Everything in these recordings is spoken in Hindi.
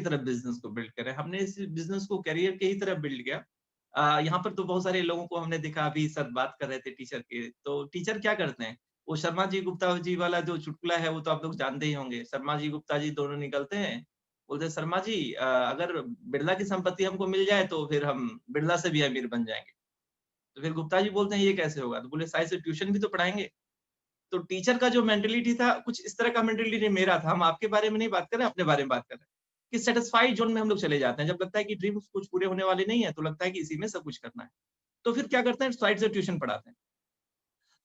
तरह बिजनेस को बिल्ड करें, हमने इस बिजनेस को करियर के ही तरह बिल्ड किया। यहाँ पर तो बहुत सारे लोगों को हमने देखा, अभी सर बात कर रहे थे टीचर के, तो टीचर क्या करते हैं, वो शर्मा जी गुप्ता जी वाला जो चुटकुला है वो तो आप लोग जानते ही होंगे। शर्मा जी गुप्ता जी दोनों निकलते हैं, बोलते हैं शर्मा जी अगर बिरला की संपत्ति हमको मिल जाए तो फिर हम बिरला से भी अमीर बन जाएंगे। तो फिर गुप्ता जी बोलते हैं ये कैसे होगा, तो बोले साइंस से ट्यूशन भी तो पढ़ाएंगे। तो टीचर का जो मेंटालिटी था कुछ इस तरह का मेंटालिटी मेरा था। हम आपके बारे में नहीं बात कर रहे हैं, अपने बारे में बात कर रहे हैं कि सेटिस्फाइड जोन में हम लोग चले जाते हैं। जब लगता है कि ड्रीम्स कुछ पूरे होने वाले नहीं है तो लगता है कि इसी में सब कुछ करना है, तो फिर क्या करते हैं, साइड से ट्यूशन पढ़ाते हैं।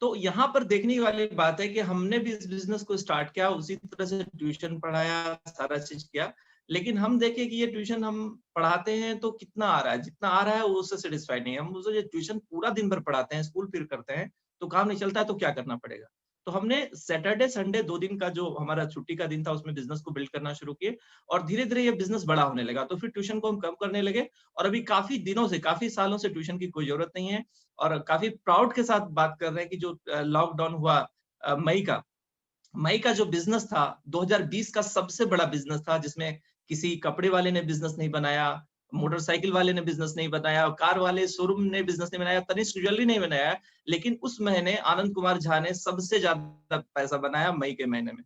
तो यहाँ पर देखने वाली बात है कि हमने भी इस बिजनेस को स्टार्ट किया, उसी तरह से ट्यूशन पढ़ाया, सारा चीज किया, लेकिन हम देखे कि ये ट्यूशन हम पढ़ाते हैं तो कितना आ रहा है, जितना आ रहा है वो उससे सेटिस्फाइड नहीं है। हम उसे ट्यूशन पूरा दिन भर पढ़ाते हैं, स्कूल फिर करते हैं, तो काम नहीं चलता है, तो क्या करना पड़ेगा। तो हमने सैटरडे संडे 2 दिन का जो हमारा छुट्टी का दिन था उसमें बिजनेस को बिल्ड करना शुरू किए, और धीरे धीरे ये बिजनेस बड़ा होने लगा, तो फिर ट्यूशन को हम कम करने लगे। और अभी काफी दिनों से, काफी सालों से ट्यूशन की कोई जरूरत नहीं है। और काफी प्राउड के साथ बात कर रहे हैं कि जो लॉकडाउन हुआ मई का जो बिजनेस था 2020 का सबसे बड़ा बिजनेस था, जिसमें किसी कपड़े वाले ने बिजनेस नहीं बनाया, मोटरसाइकिल वाले ने बिजनेस नहीं बनाया, कार वाले शोरूम ने बिजनेस नहीं बनाया, तनिष्क ज्वेलरी नहीं बनाया, लेकिन उस महीने आनंद कुमार झा ने सबसे ज्यादा पैसा बनाया मई के महीने में।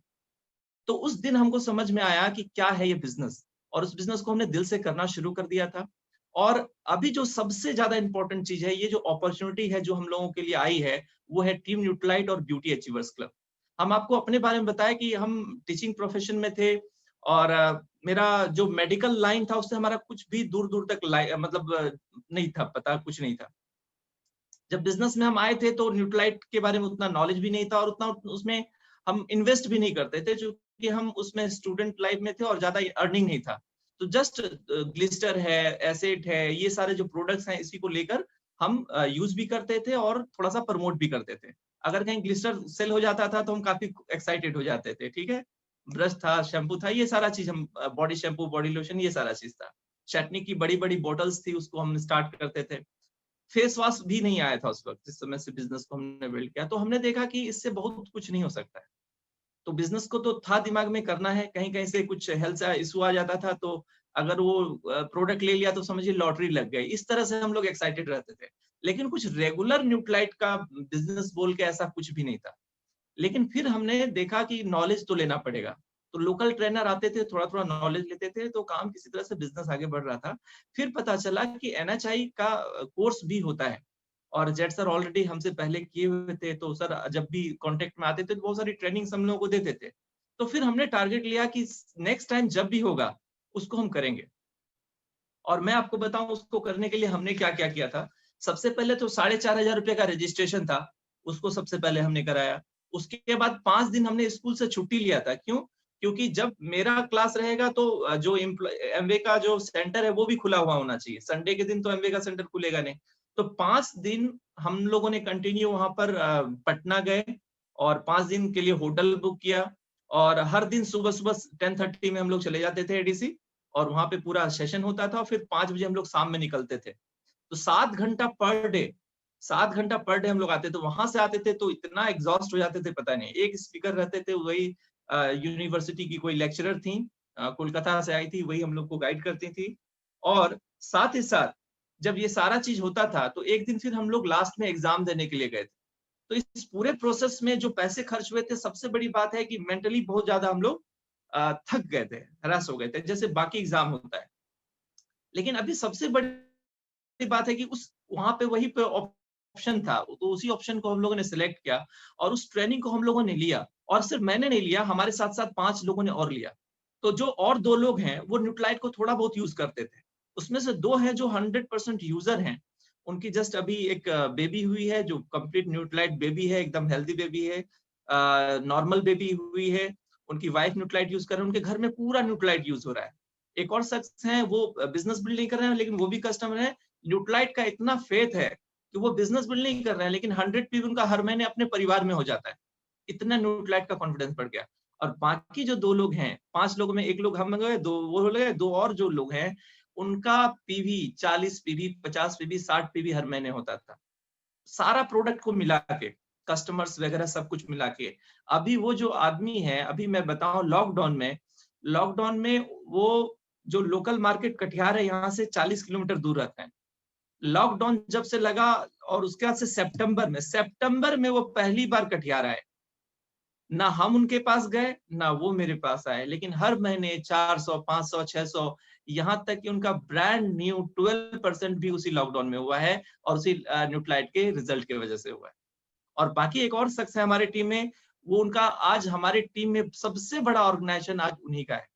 तो उस दिन हमको समझ में आया कि क्या है ये बिजनेस, और उस बिजनेस को हमने दिल से करना शुरू कर दिया था। और अभी जो सबसे ज्यादा इंपॉर्टेंट चीज है, ये जो अपॉर्चुनिटी है जो हम लोगों के लिए आई है, वो है टीम न्यूट्रलाइट और ब्यूटी अचीवर्स क्लब। हम आपको अपने बारे में बताया कि हम टीचिंग प्रोफेशन में थे, और मेरा जो मेडिकल लाइन था उससे हमारा कुछ भी दूर दूर तक मतलब नहीं था, पता कुछ नहीं था। जब बिजनेस में हम आए थे तो न्यूट्रलाइट के बारे में उतना नॉलेज भी नहीं था, और उतना उसमें हम इन्वेस्ट भी नहीं करते थे, क्योंकि हम उसमें स्टूडेंट लाइफ में थे और ज्यादा अर्निंग नहीं था। तो जस्ट ग्लिस्टर है, एसेट है, ये सारे जो प्रोडक्ट्स हैं इसी को लेकर हम यूज भी करते थे और थोड़ा सा प्रमोट भी करते थे। अगर कहीं ग्लिस्टर सेल हो जाता था तो हम काफी एक्साइटेड हो जाते थे, ठीक है। ब्रश था, शैम्पू था, ये सारा चीज हम, बॉडी शैम्पू, बॉडी लोशन, ये सारा चीज था। चटनी की बड़ी बड़ी बोटल्स थी, उसको हम स्टार्ट करते थे। फेस वॉश भी नहीं आया था उस वक्त, जिस समय से बिजनेस को हमने बिल्ड किया। तो हमने देखा कि इससे बहुत कुछ नहीं हो सकता है। तो बिजनेस को तो था दिमाग में करना है, कहीं कहीं से कुछ हेल्थ इशू आ जाता था, तो अगर वो प्रोडक्ट ले लिया तो समझिए लॉटरी लग गई। इस तरह से हम लोग एक्साइटेड रहते थे, लेकिन कुछ रेगुलर न्यूट्राइट का बिजनेस बोल के ऐसा कुछ भी नहीं था। लेकिन फिर हमने देखा कि नॉलेज तो लेना पड़ेगा, तो लोकल ट्रेनर आते थे, थोड़ा थोड़ा नॉलेज लेते थे, तो काम किसी तरह से बिजनेस आगे बढ़ रहा था। फिर पता चला कि एनएचआई का कोर्स भी होता है, और जेट सर ऑलरेडी हमसे पहले किए हुए थे, तो सर जब भी कांटेक्ट में आते थे तो बहुत सारी ट्रेनिंग हम लोगों को देते थे। तो फिर हमने टारगेट लिया कि नेक्स्ट टाइम जब भी होगा उसको हम करेंगे। और मैं आपको बताऊं उसको करने के लिए हमने क्या क्या किया था। सबसे पहले तो 4,500 रुपए का रजिस्ट्रेशन था, उसको सबसे पहले हमने कराया। उसके बाद 5 दिन हमने स्कूल से छुट्टी लिया था। क्यों? क्योंकि जब मेरा क्लास रहेगा तो जो एमवे का जो सेंटर है वो भी खुला हुआ होना चाहिए। संडे के दिन तो एमवे का सेंटर खुलेगा नहीं। तो 5 दिन हम लोगों ने कंटिन्यू वहां पर पटना गए, और 5 दिन के लिए होटल बुक किया। और हर दिन सुबह सुबह 10:30 में हम लोग चले जाते थे एडीसी, और वहां पे पूरा सेशन होता था, और फिर 5 बजे हम लोग शाम में निकलते थे। तो 7 घंटा पर डे, 7 घंटा पर डे हम लोग आते थे। वहां से आते थे तो इतना एग्जॉस्ट हो जाते थे, पता नहीं। एक स्पीकर रहते थे, वही यूनिवर्सिटी की कोई लेक्चरर थी, कोलकाता से आई थी, वही हम लोग को गाइड करती थी। और साथ ही साथ जब ये सारा चीज होता था तो एक दिन फिर हम लोग लास्ट में एग्जाम देने के लिए गए थे। तो इस पूरे प्रोसेस में जो पैसे खर्च हुए थे, सबसे बड़ी बात है कि मेंटली बहुत ज्यादा हम लोग थक गए थे, हरास हो गए थे, जैसे बाकी एग्जाम होता है। लेकिन अभी सबसे बड़ी बात है कि उस वहां पे वही पे ऑप्शन था, तो उसी ऑप्शन को हम लोगों ने सिलेक्ट किया, और उस ट्रेनिंग को हम लोगों ने लिया। और सिर्फ मैंने नहीं लिया, हमारे साथ साथ 5 लोगों ने और लिया। तो जो और 2 लोग हैं वो न्यूट्राइट को थोड़ा बहुत यूज करते थे। उसमें से 2 हैं जो 100% यूजर हैं। उनकी जस्ट अभी एक बेबी हुई है, जो कंप्लीट न्यूट्राइट बेबी है, एकदम हेल्दी बेबी है, नॉर्मल बेबी हुई है। उनकी वाइफ न्यूट्राइट यूज कर रहे हैं, उनके घर में पूरा न्यूट्राइट यूज हो रहा है। एक और शख्स हैं, वो बिजनेस बिल्ड नहीं कर रहे हैं, लेकिन वो भी कस्टमर है। न्यूट्राइट का इतना फेथ है कि वो बिजनेस बिल्ड नहीं कर रहे हैं, लेकिन 100 उनका हर महीने अपने परिवार में हो जाता है। इतना न्यूट्राइट का कॉन्फिडेंस बढ़ गया। और बाकी जो 2 लोग हैं, 5 लोगों में 1 लोग हम गए, 2 वो हो गए, 2 और जो लोग हैं उनका पीवी 40 पीवी, 50 पीवी, 60 पीवी हर महीने होता था, सारा प्रोडक्ट को मिला के, कस्टमर्स वगैरह सब कुछ मिला के। अभी वो जो आदमी है, अभी मैं बताऊं, लॉकडाउन में वो जो लोकल मार्केट कटिहार है यहाँ से 40 किलोमीटर दूर रहते हैं। लॉकडाउन जब से लगा और उसके बाद से सितंबर में वो पहली बार कटिहार आए। ना हम उनके पास गए, ना वो मेरे पास आए, लेकिन हर महीने 400, 500, 600, यहाँ तक कि उनका ब्रांड न्यू 12% भी उसी लॉकडाउन में हुआ है और उसी न्यूट्राइट के रिजल्ट की वजह से हुआ है। और बाकी एक और शख्स है हमारी टीम में, वो उनका आज हमारी टीम में सबसे बड़ा ऑर्गेनाइजेशन आज उन्हीं का है,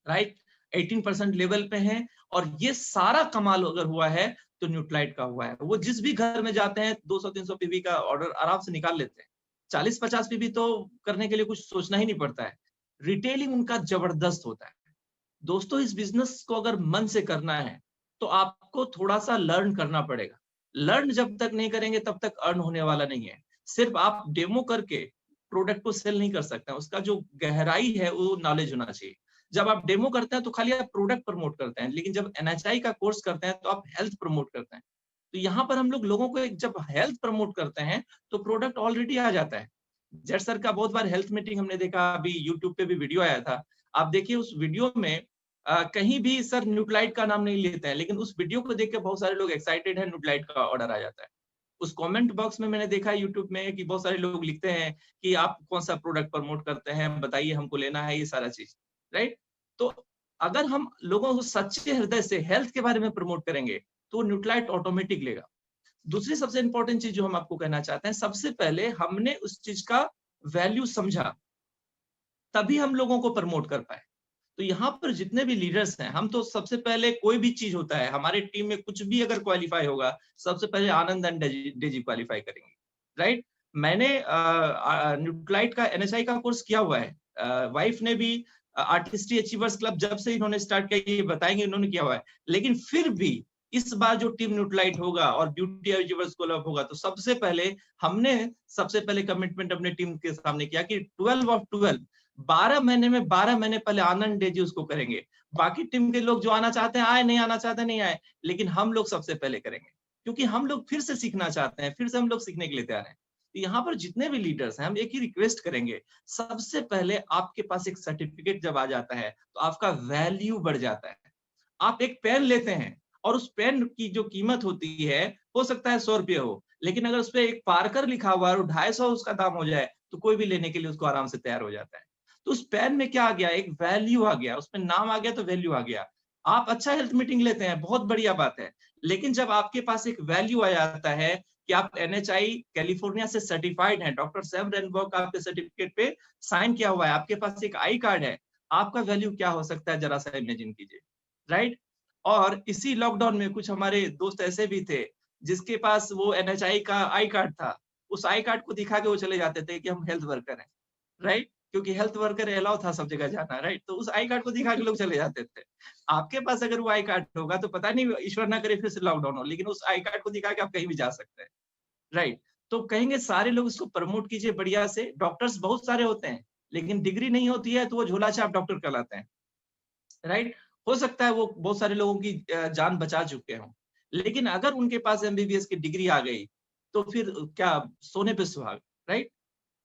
राइट? 18% लेवल पे हैं और ये सारा कमाल अगर हुआ है तो न्यूट्राइट का हुआ है। वो जिस भी घर में जाते हैं 200-300 पीवी का ऑर्डर आराम से निकाल लेते हैं। 40-50 पीवी तो करने के लिए कुछ सोचना ही नहीं पड़ता है। रिटेलिंग उनका जबरदस्त होता है। दोस्तों, इस बिजनेस को अगर मन से करना है तो आपको थोड़ा सा लर्न करना पड़ेगा। लर्न जब तक नहीं करेंगे तब तक अर्न होने वाला नहीं है। सिर्फ आप डेमो करके प्रोडक्ट को सेल नहीं कर सकते हैं, उसका जो गहराई है वो नॉलेज होना चाहिए। जब आप डेमो करते हैं तो खाली आप प्रोडक्ट प्रमोट करते हैं, लेकिन जब एनएचआई का कोर्स करते हैं तो आप हेल्थ प्रमोट करते हैं। तो यहाँ पर हम लोग लोगों को जब हेल्थ प्रमोट करते हैं तो प्रोडक्ट ऑलरेडी आ जाता है। जेट सर का बहुत बार हेल्थ मीटिंग हमने देखा, अभी यूट्यूब पे भी वीडियो आया था। आप देखिए उस वीडियो में कहीं भी सर न्यूट्राइट का नाम नहीं लेते हैं, लेकिन उस वीडियो को देख के बहुत सारे लोग एक्साइटेड है, न्यूट्राइट का ऑर्डर आ जाता है। उस कमेंट बॉक्स में मैंने देखा है यूट्यूब में कि बहुत सारे लोग लिखते हैं कि आप कौन सा प्रोडक्ट प्रमोट करते हैं, बताइए हमको लेना है, ये सारा चीज, राइट? तो अगर हम लोगों को सच्चे हृदय से हेल्थ के बारे में प्रमोट करेंगे तो न्यूट्राइट ऑटोमेटिक लेगा। दूसरी सबसे इंपॉर्टेंट चीज जो हम आपको कहना चाहते हैं, सबसे पहले हमने उस चीज का वैल्यू समझा, तभी हम लोगों को प्रमोट कर पाए। तो यहाँ पर जितने भी लीडर्स हैं, हम तो सबसे पहले कोई भी चीज होता है हमारे टीम में, कुछ भी अगर क्वालिफाई होगा, सबसे पहले आनंद एंड डेजी क्वालिफाई करेंगे, राइट? मैंने न्यूट्राइट का एनएचआई का कोर्स किया हुआ है, वाइफ ने भी आर्टिस्ट्री अचीवर्स क्लब जब से इन्होंने स्टार्ट किया, ये बताएंगे इन्होंने किया हुआ है। लेकिन फिर भी इस बार जो टीम न्यूट्राइट होगा और ब्यूटी अचीवर्स क्लब होगा, तो सबसे पहले कमिटमेंट अपने टीम के सामने किया कि 12 ऑफ 12 12 महीने पहले आनंद डेजी उसको करेंगे। बाकी टीम के लोग जो आना चाहते हैं आए, नहीं आना चाहते नहीं आए, लेकिन हम लोग सबसे पहले करेंगे, क्योंकि हम लोग फिर से सीखना चाहते हैं, फिर से हम लोग सीखने के लिए तैयार हैं। तो यहाँ पर जितने भी लीडर्स हैं, हम एक ही रिक्वेस्ट करेंगे, सबसे पहले आपके पास एक सर्टिफिकेट जब आ जाता है तो आपका वैल्यू बढ़ जाता है। आप एक पेन लेते हैं और उस पेन की जो कीमत होती है, हो सकता है 100 रुपये हो, लेकिन अगर उस पर एक पार्कर लिखा हुआ है और 250 उसका दाम हो जाए, तो कोई भी लेने के लिए उसको आराम से तैयार हो जाता है। तो उस पेन में क्या आ गया, एक वैल्यू आ गया, उसमें नाम आ गया तो वैल्यू आ गया। आप अच्छा हेल्थ मीटिंग लेते हैं, बहुत बढ़िया बात है, लेकिन जब आपके पास एक वैल्यू आ जाता है कि आप एनएचआई कैलिफोर्निया से सर्टिफाइड हैं, डॉक्टर सैम रेनबर्ग का आपके सर्टिफिकेट पे साइन किया हुआ है, आपके पास एक आई कार्ड है, आपका वैल्यू क्या हो सकता है जरा सा इमेजिन कीजिए, राइट? और इसी लॉकडाउन में कुछ हमारे दोस्त ऐसे भी थे जिसके पास वो एनएचआई का आई कार्ड था। उस आई कार्ड को दिखा के वो चले जाते थे कि हम हेल्थ वर्कर हैं, राइट? क्योंकि हेल्थ वर्कर अलाउ था सब जगह जाना, राइट? तो उस आई कार्ड को दिखा के लोग चले जाते थे। आपके पास अगर वो आई कार्ड होगा तो पता नहीं, ईश्वर ना करे फिर से लॉकडाउन हो, लेकिन उस आई कार्ड को दिखा के आप कहीं भी जा सकते हैं, राइट? तो कहेंगे सारे लोग इसको प्रमोट कीजिए बढ़िया से। डॉक्टर्स बहुत सारे होते हैं, लेकिन डिग्री नहीं होती है तो वो झोला छाप डॉक्टर कहलाते हैं, राइट? हो सकता है वो बहुत सारे लोगों की जान बचा चुके हों, लेकिन अगर उनके पास एमबीबीएस की डिग्री आ गई तो फिर क्या सोने पे सुहाग, राइट?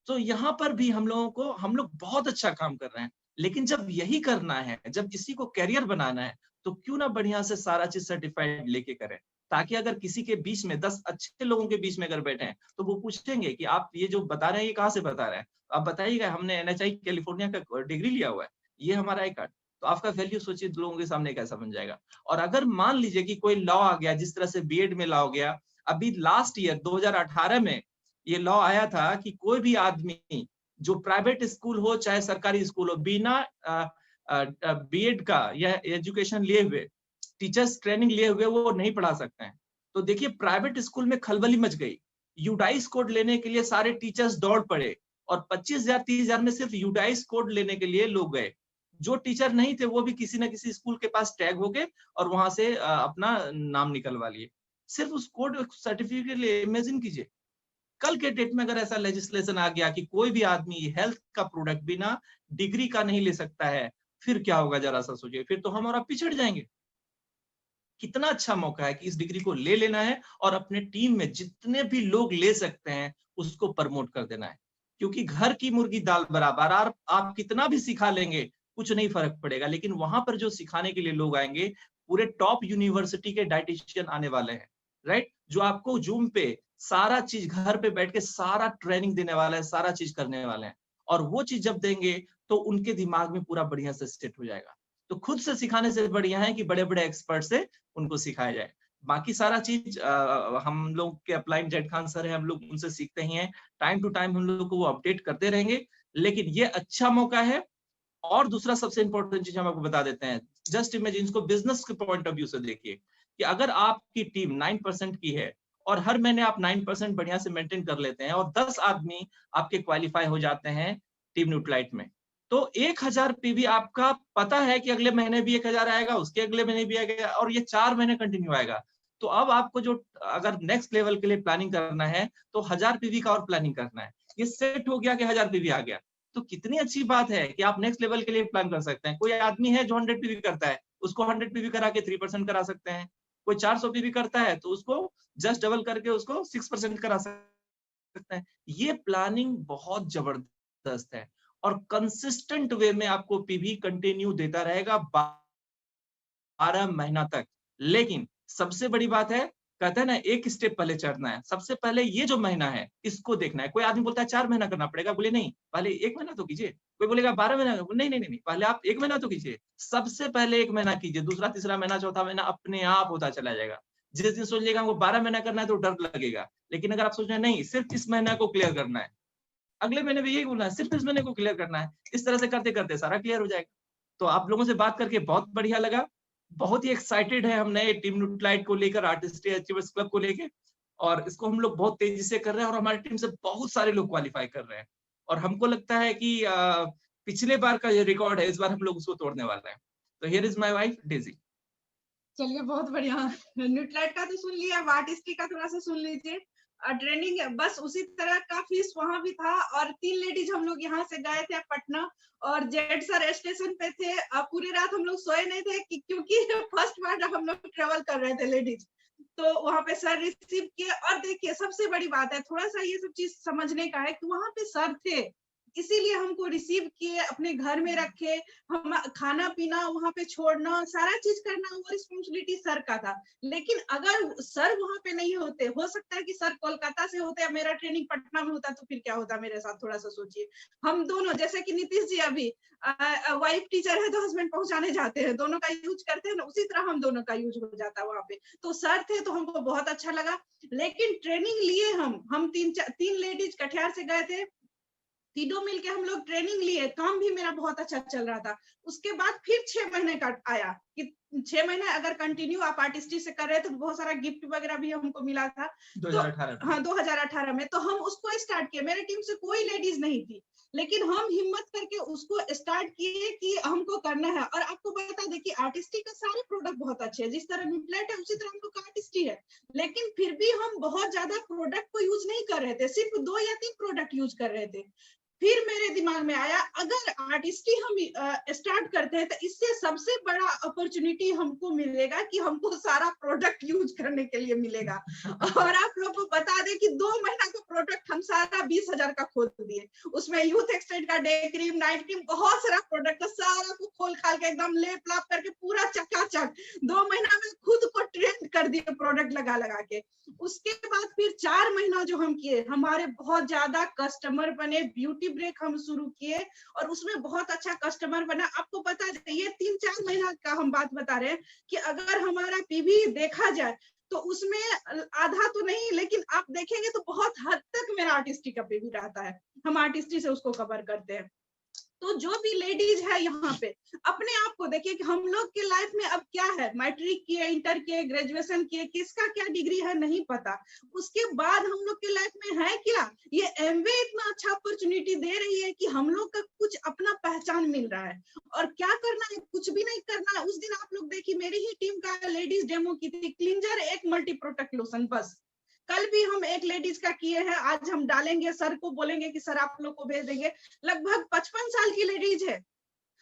तो यहाँ पर भी हम लोग बहुत अच्छा काम कर रहे हैं, लेकिन जब यही करना है, जब इसी को करियर बनाना है, तो क्यों ना बढ़िया से सारा चीज सर्टिफाइड लेके करें, ताकि अगर किसी के बीच में 10 अच्छे लोगों के बीच में अगर बैठे हैं तो वो पूछेंगे कि आप ये जो बता रहे हैं ये कहाँ से बता रहे हैं, आप बताइएगा, हमने एनएचआई कैलिफोर्निया का डिग्री लिया हुआ है, ये हमारा आई कार्ड। तो आपका वैल्यू सोचिए लोगों के सामने कैसा बन जाएगा। और अगर मान लीजिए कि कोई लॉ आ गया, जिस तरह से बीएड में लॉ गया, अभी लास्ट ईयर 2018 में ये लॉ आया था कि कोई भी आदमी जो प्राइवेट स्कूल हो चाहे सरकारी स्कूल हो, बिना बीएड का या एजुकेशन लिए हुए, टीचर्स ट्रेनिंग लिए हुए, वो नहीं पढ़ा सकते हैं। तो देखिए प्राइवेट स्कूल में खलबली मच गई। यूडाइस कोड लेने के लिए सारे टीचर्स दौड़ पड़े और 25,000 30,000 में सिर्फ यूडाइस कोड लेने के लिए लोग गए। जो टीचर नहीं थे वो भी किसी ना किसी स्कूल के पास टैग हो गए और वहां से अपना नाम निकलवा लिए, सिर्फ उस कोड सर्टिफिकेट के लिए। इमेजिन कीजिए कल के डेट में अगर ऐसा लेजिस्लेशन आ गया कि कोई भी आदमी हेल्थ का प्रोडक्ट बिना डिग्री का नहीं ले सकता है, फिर क्या होगा जरा सा सोचिए। फिर तो हम और आप पिछड़ जाएंगे। कितना अच्छा मौका है कि इस डिग्री को ले लेना है और अपने टीम में जितने भी लोग ले सकते हैं उसको प्रमोट कर देना है, क्योंकि घर की मुर्गी दाल बराबर। आप कितना भी सिखा लेंगे, कुछ नहीं फर्क पड़ेगा। लेकिन वहां पर जो सिखाने के लिए लोग आएंगे, पूरे टॉप यूनिवर्सिटी के डाइटिशियन आने वाले हैं, राइट, जो आपको जूम पे सारा चीज घर पे बैठ के सारा ट्रेनिंग देने वाला है, सारा चीज करने वाले हैं। और वो चीज जब देंगे तो उनके दिमाग में पूरा बढ़िया से सेट हो जाएगा। तो खुद से सिखाने से बढ़िया है कि बड़े बड़े एक्सपर्ट से उनको सिखाया जाए। बाकी सारा चीज हम लोग के अपलाइन जेड खान सर है, हम लोग उनसे सीखते ही हैं। टाइम टू टाइम हम लोग को वो अपडेट करते रहेंगे। लेकिन ये अच्छा मौका है। और दूसरा सबसे इंपॉर्टेंट चीज हम आपको बता देते हैं, जस्ट इमेजिन, इसको बिजनेस के पॉइंट ऑफ व्यू से देखिए कि अगर आपकी टीम 9% की है और हर महीने आप 9% बढ़िया से मेंटेन कर लेते हैं और 10 आदमी आपके क्वालिफाई हो जाते हैं टीम न्यूट्राइट में, तो 1000 पीवी आपका पता है कि अगले महीने भी 1000 आएगा, उसके अगले महीने भी आएगा, और ये 4 महीने कंटिन्यू आएगा। तो अब आपको जो अगर नेक्स्ट लेवल के लिए प्लानिंग करना है तो 1000 पीवी का और प्लानिंग करना है। ये सेट हो गया कि 1000 पीवी आ गया, तो कितनी अच्छी बात है कि आप नेक्स्ट लेवल के लिए प्लान कर सकते हैं। कोई आदमी है जो 100 पीवी करता है, उसको 100 पीवी करा के 3% करा सकते हैं। कोई 400 पीवी करता है तो उसको जस्ट डबल करके उसको 6% करा सकते हैं। ये प्लानिंग बहुत जबरदस्त है और कंसिस्टेंट वे में आपको पीवी कंटिन्यू देता रहेगा 12 महीना तक। लेकिन सबसे बड़ी बात है, कहते हैं ना, एक स्टेप पहले चढ़ना है। सबसे पहले ये जो महीना है इसको देखना है। कोई आदमी बोलता है 4 महीना करना पड़ेगा, बोले नहीं, पहले 1 महीना तो कीजिए। कोई बोलेगा 12 महीना, नहीं नहीं नहीं, पहले आप 1 महीना तो कीजिए। सबसे पहले 1 महीना कीजिए, दूसरा तीसरा महीना चौथा महीना अपने आप होता चला जाएगा। जिस दिन सोच लेगा हमको 12 महीना करना है तो डर लगेगा। लेकिन अगर आप सोच रहे हैं नहीं, सिर्फ इस महीना को क्लियर करना है, अगले महीने भी यही बोलना है, सिर्फ इस महीने को क्लियर करना है, इस तरह से करते करते सारा क्लियर हो जाएगा। तो आप लोगों से बात करके बहुत बढ़िया लगा। बहुत ही एक्साइटेड है हम नए टीम न्यूट्राइट को लेकर, आर्टिस्ट्री अचीवर्स क्लब को लेके, और इसको हम लोग बहुत तेजी से कर रहे हैं और हमारी टीम से बहुत सारे लोग क्वालिफाई कर रहे हैं। और हमको लगता है कि पिछले बार का जो रिकॉर्ड है इस बार हम लोग उसको तोड़ने वाले हैं। तो here is my wife Daisy. चलिए बहुत बढ़िया। न्यूट्राइट का तो सुन लिया, आर्टिस्ट्री का थोड़ा सा सुन लीजिए। ट्रेनिंग बस उसी तरह का फीस वहां भी था, और 3 लेडीज हम लोग यहाँ से गए थे पटना, और जेड सर स्टेशन पे थे। पूरी रात हम लोग सोए नहीं थे क्योंकि फर्स्ट बार हम लोग ट्रेवल कर रहे थे लेडीज। तो वहां पे सर रिसीव किए, और देखिए सबसे बड़ी बात है, थोड़ा सा ये सब चीज समझने का है कि वहां पे सर थे, इसीलिए हमको रिसीव किए, अपने घर में रखे। हम खाना पीना वहां पे छोड़ना, सारा चीज करना, वो रिस्पॉन्सिबिलिटी सर का था। लेकिन अगर सर वहां पे नहीं होते, हो सकता है कि सर कोलकाता से होते या मेरा ट्रेनिंग पटना में होता, तो फिर क्या होता मेरे साथ, थोड़ा सा सोचिए। हम दोनों, जैसे कि नीतीश जी अभी वाइफ टीचर है तो हस्बैंड पहुंचाने जाते हैं, दोनों का यूज करते हैं ना, उसी तरह हम दोनों का यूज हो जाता वहां पे। तो सर थे तो हमको बहुत अच्छा लगा। लेकिन ट्रेनिंग लिए हम 3 लेडीज कटिहार से गए थे, तीनों मिलके हम लोग ट्रेनिंग लिए, काम भी मेरा बहुत अच्छा चल रहा था। उसके बाद फिर 6 महीने का आया कि 6 महीने अगर कंटिन्यू आप आर्टिस्ट्री से कर रहे हैं तो बहुत सारा गिफ्ट वगैरह भी हमको मिला था। 2018 तो हाँ 2018 में तो हम उसको स्टार्ट किए। मेरे टीम से कोई लेडीज नहीं थी, लेकिन हम हिम्मत करके उसको स्टार्ट किए कि हमको करना है। और आपको बता दें कि आर्टिस्ट्री का सारे प्रोडक्ट बहुत अच्छे हैं, जिस तरह न्यूट्राइट है उसी तरह हम लोग का आर्टिस्ट्री है। लेकिन फिर भी हम बहुत ज्यादा प्रोडक्ट को यूज नहीं कर रहे थे, सिर्फ 2 या 3 प्रोडक्ट यूज कर रहे थे। फिर मेरे दिमाग में आया, अगर आर्टिस्ट्री हम स्टार्ट करते हैं तो इससे सबसे बड़ा अपॉर्चुनिटी हमको मिलेगा कि हमको सारा प्रोडक्ट यूज करने के लिए मिलेगा। और आप लोग को बता दें कि 2 महीना का प्रोडक्ट हम सारा 20,000 का खोल दिए। उसमें यूथ एक्सटेंड का डे क्रीम, नाइट क्रीम, बहुत सारा प्रोडक्ट, सारा को खोल खाल के एकदम लेप लाप करके पूरा चकाचक 2 महीना में खुद को ट्रेंड कर दिए प्रोडक्ट लगा लगा के। उसके बाद फिर 4 महीना जो हम किए, हमारे बहुत ज्यादा कस्टमर बने, ब्यूटी ब्रेक हम शुरू किए और उसमें बहुत अच्छा कस्टमर बना। आपको पता है ये 3-4 महीना का हम बात बता रहे हैं कि अगर हमारा पीवी देखा जाए तो उसमें आधा तो नहीं, लेकिन आप देखेंगे तो बहुत हद तक मेरा आर्टिस्ट्री का पीवी रहता है, हम आर्टिस्ट्री से उसको कवर करते हैं। तो जो भी लेडीज है यहाँ पे, अपने आप को देखिए कि हम लोग के लाइफ में अब क्या है, मैट्रिक किए, इंटर किए, ग्रेजुएशन किए, किसका क्या डिग्री है नहीं पता, उसके बाद हम लोग के लाइफ में है क्या, ये एमवे इतना अच्छा अपॉर्चुनिटी दे रही है कि हम लोग का कुछ अपना पहचान मिल रहा है। और क्या करना है, कुछ भी नहीं करना है। उस दिन आप लोग देखिए मेरी ही टीम का लेडीज डेमो की थी, क्लींजर, एक मल्टी प्रोटेक्ट लोशन, बस। कल भी हम एक लेडीज का किए हैं, आज हम डालेंगे, सर को बोलेंगे कि सर आप लोग को भेज देंगे। लगभग 55 साल की लेडीज है,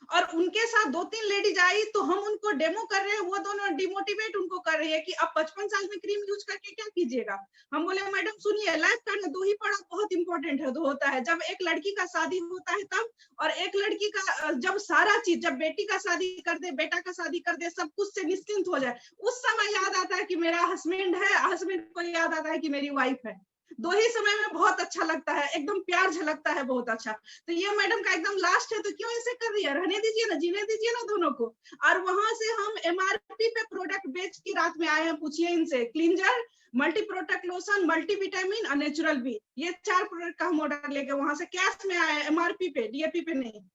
और उनके साथ 2-3 लेडीज आई तो हम उनको डेमो कर रहे हैं, वो दोनों डिमोटिवेट उनको कर रही है कि अब 55 साल में क्रीम यूज करके क्या कीजिएगा। हम बोले मैडम सुनिए, लाइफ का दो ही पड़ाव बहुत इंपॉर्टेंट है, दो होता है, जब एक लड़की का शादी होता है तब, और एक लड़की का जब सारा चीज, जब बेटी का शादी कर दे, बेटा का शादी कर दे, सब कुछ से निश्चिंत हो जाए, उस समय याद आता है कि मेरा हस्बैंड है, हस्बैंड को याद आता है कि मेरी वाइफ है। दो ही समय में बहुत अच्छा लगता है, एकदम प्यार झलकता है बहुत अच्छा। तो ये मैडम का एकदम लास्ट है, तो क्यों ऐसे कर रही है, रहने दीजिए ना, जीने दीजिए ना दोनों को। और वहां से हम एमआरपी पे प्रोडक्ट बेच के रात में आए हैं, पूछिए इनसे, cleanser, multi product lotion, multi vitamin और नेचुरल बी, ये 4 प्रोडक्ट का हम ऑर्डर लेके वहां से कैश में आए, एमआरपी पे, डीएपी पे नहीं,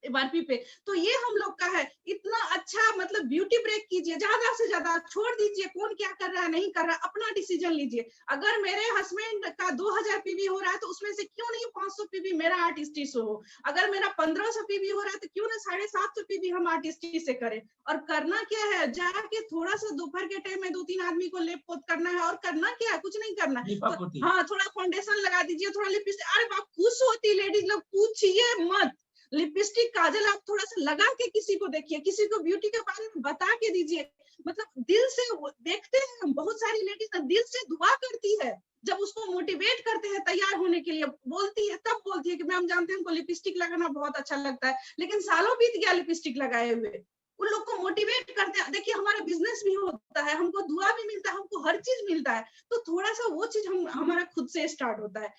एमआरपी पे। तो ये हम लोग का है। इतना अच्छा मतलब ब्यूटी ब्रेक कीजिए, ज्यादा से ज्यादा छोड़ दीजिए कौन क्या कर रहा है नहीं कर रहा है, अपना डिसीजन लीजिए। अगर मेरे हस्बैंड का 2000 पीवी हो रहा है तो उसमें से क्यों नहीं 500 पीवी मेरा आर्टिस्टी से हो। अगर मेरा 1500 पीवी हो रहा है तो क्यों ना 750 पीवी हम आर्टिस्टी से करें। और करना क्या है, जाके थोड़ा सा दोपहर के टाइम में 2-3 आदमी को लेप पोत करना है, और करना क्या है, कुछ नहीं करना। तो हाँ, थोड़ा फाउंडेशन लगा दीजिए, थोड़ा लिपस्टिक, अरे बाप खुश होती लेडीज लोग, पूछिए मत। लिपस्टिक काजल आप थोड़ा सा लगा के किसी को देखिए, किसी को ब्यूटी के बारे में बता के दीजिए, मतलब दिल से देखते हैं हम, बहुत सारी लेडीज ना दिल से दुआ करती है, जब उसको मोटिवेट करते हैं तैयार होने के लिए, बोलती है तब बोलती है कि मैम जानते हैं हमको लिपस्टिक लगाना बहुत अच्छा लगता है, लेकिन सालों बीत गया लिपस्टिक लगाए हुए। उन लोग को मोटिवेट करते हैं, देखिए हमारा बिजनेस भी होता है, हमको दुआ भी मिलता है, हमको हर चीज मिलता है, तो थोड़ा सा वो चीज हम हमारा खुद से स्टार्ट होता है।